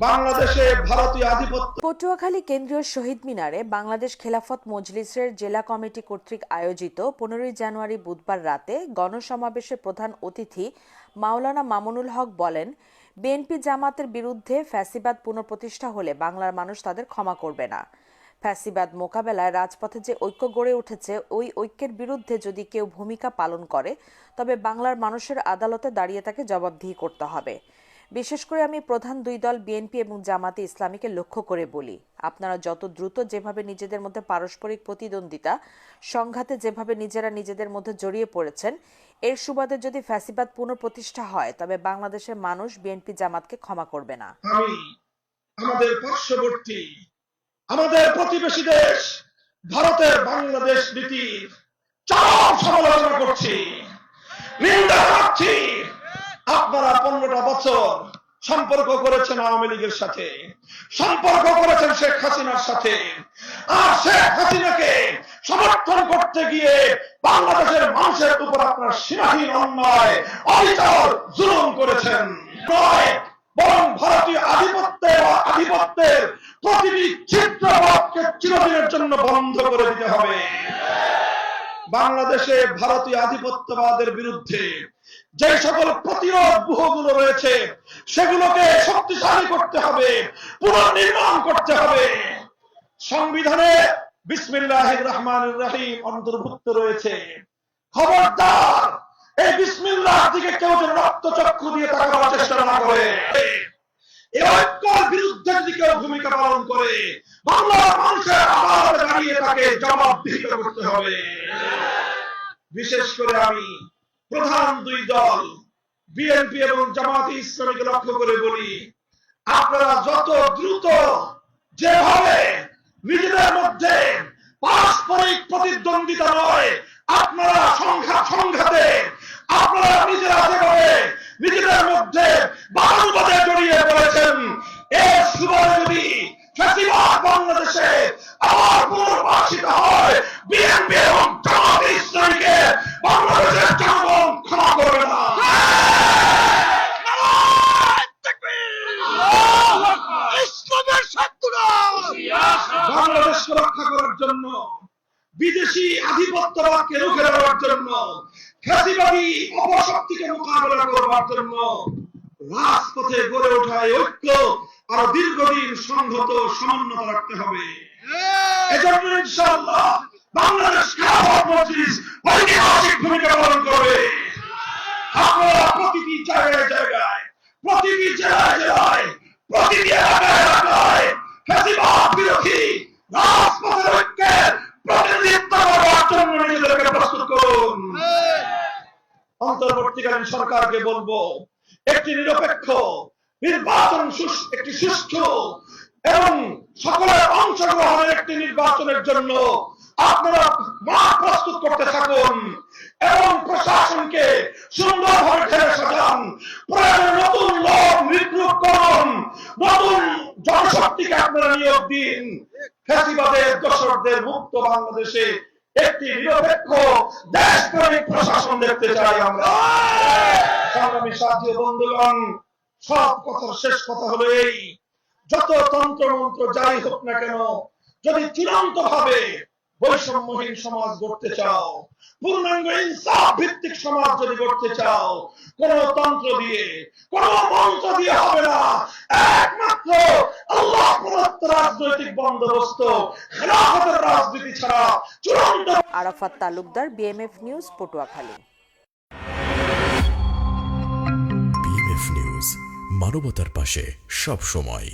বাংলাদেশে ভারতীয় আধিপত্য। পটুয়াখালী কেন্দ্রীয় শহীদ মিনারে বাংলাদেশ খেলাফত মজলিসের জেলা কমিটি কর্তৃক আয়োজিত 15 জানুয়ারি বুধবার রাতে গণসমাবেশে প্রধান অতিথি মাওলানা মামুনুল হক বলেন, বিএনপি জামাতের বিরুদ্ধে ফ্যাসিবাদ পুনঃপ্রতিষ্ঠা হলে বাংলার মানুষ তাদের ক্ষমা করবে না। ফ্যাসিবাদ মোকাবেলায় রাজপথে যে ঐক্য গড়ে উঠেছে, ওই ঐক্যের বিরুদ্ধে যদি কেউ ভূমিকা পালন করে তবে বাংলার মানুষের আদালতে দাঁড়িয়ে তাকে জবাবদিহি করতে হবে। বিশেষ করে আমি প্রধান দুই দল বিএনপি এবং জামাতে ইসলামীকে লক্ষ্য করে বলি, আপনারা যত দ্রুত যেভাবে নিজেদের মধ্যে পারস্পরিক প্রতিদ্বন্দ্বিতা সংঘাতে যেভাবে নিজেরা নিজেদের মধ্যে জড়িয়ে পড়েছেন, এর সুবাদে যদি ফ্যাসিবাদ পুনঃপ্রতিষ্ঠা হয় তবে বাংলাদেশের মানুষ বিএনপি জামাতকে ক্ষমা করবে না। আমি আমাদের পার্শ্ববর্তী, আমাদের প্রতিবেশী দেশ ভারতের বাংলাদেশ নীতির চরম সমালোচনা করছি, নিন্দা করছি। আপনারা 15টা বছর সম্পর্ক করেছেন আওয়ামী লীগের সাথে, সম্পর্ক করেছেন শেখ হাসিনার সাথে, আর শেখ হাসিনাকে সমর্থন করতে গিয়ে বাংলাদেশের মানুষের উপর আপনারা সীমাহীন অন্যায়, অবিচার, জুলুম করেছেন। বরং ভারতীয় আধিপত্যের প্রতিটি চিত্রপটকে চিরদিনের জন্য বন্ধ করে দিতে হবে। বাংলাদেশে ভারতীয় আধিপত্যবাদের বিরুদ্ধে যে সকল প্রতিরোধ ব্যূহগুলো রয়েছে সেগুলোকে শক্তিশালী করতে হবে, পুনর্নির্মাণ করতে হবে। সংবিধানে বিসমিল্লাহির রহমানির রহিম অন্তর্ভুক্ত রয়েছে। খবরদার এই বিসমিল্লাহর দিকে কেউ যেন রক্তচক্ষু দিয়ে তাকাবার চেষ্টা না করে। এই ঐক্যের বিরুদ্ধে যদি কেউ ভূমিকা পালন করে বাংলার মানুষের আদালতে দাঁড়িয়ে তাকে জবাবদিহি করতে হবে। বিশেষ করে আমি প্রধান দুই দল বিএনপি এবং জামাতে ইসলামীকে লক্ষ্য করে বলি, আপনারা যত দ্রুত যেভাবে নিজেদের মধ্যে পারস্পরিক প্রতিদ্বন্দ্বিতা নয়, আপনারা সংঘাতে আপনারা নিজেরা যেভাবে নিজেদের মধ্যে বারুবাদে জড়িয়ে পড়েছেন, এর সুবাদে যদি ফ্যাসিবাদ বাংলাদেশে আবার পুনর্বাসিত হয়, বিএনপি এবং জামাতে ইসলামীকে বাংলাদেশের জনগণ ক্ষমা করবে না। বাংলাদেশকে রক্ষা করার জন্য, বিদেশি আধিপত্যবাদকে রুখে দেওয়ার জন্য, ফ্যাসিবাদী অপশক্তিকে মোকাবেলা করবার জন্য রাজপথে গড়ে ওঠা ঐক্য আরো দীর্ঘদিন সংহত সমন্বয় রাখতে হবে। এজন্য ইনশাআল্লাহ বাংলাদেশ খেলাফত মজলিস ঐতিহাসিক ভূমিকা পালন করবে। আপনারা প্রতিটি জায়গায়, প্রতিটি জেলায়, প্রতিটি এলাকায় ফ্যাসিবাদ বিরোধী রাজপথের ঐক্যের প্রতিনিধিত্ব করার জন্য নিজেদেরকে প্রস্তুত করুন। অন্তর্বর্তীকালীন সরকারকে বলবো, একটি নিরপেক্ষ নির্বাচন, একটি সুষ্ঠু এবং সকলের অংশগ্রহণের একটি নির্বাচনের জন্য আপনারা মাঠ প্রস্তুত করতে থাকুন এবং প্রশাসনকে সুন্দরভাবে ঢেলে সাজান। প্রয়োজনে নতুন লোক রিক্রুট করুন, নতুন জনশক্তিকে আপনারা নিয়োগ দিন। ফ্যাসিবাদের দোসরদের মুক্ত বাংলাদেশে একটি নিরপেক্ষ দেশপ্রেমিক প্রশাসন দেখতে চাই আমরা। সংগ্রামী সাথী বন্ধুগণ, সব কথার শেষ কথা হলো এই, যত তন্ত্রমন্ত্র যাই হোক না কেন, যদি চূড়ান্ত ভাবে বৈষম্যহীন সমাজ গড়তে চাও, পূর্ণাঙ্গ ইনসাফ ভিত্তিক সমাজ যদি গড়তে চাও, কোন তন্ত্র দিয়ে, কোন মন্ত্র দিয়ে হবে না। একমাত্র আল্লাহ প্রদত্ত রাজনৈতিক বন্দোবস্ত, খেলাফতের রাজনীতি ছাড়া চূড়ান্ত। Arafat Talukdar, BMF news, Patuakhali. BMF news, মানবতার পাশে সব সময়।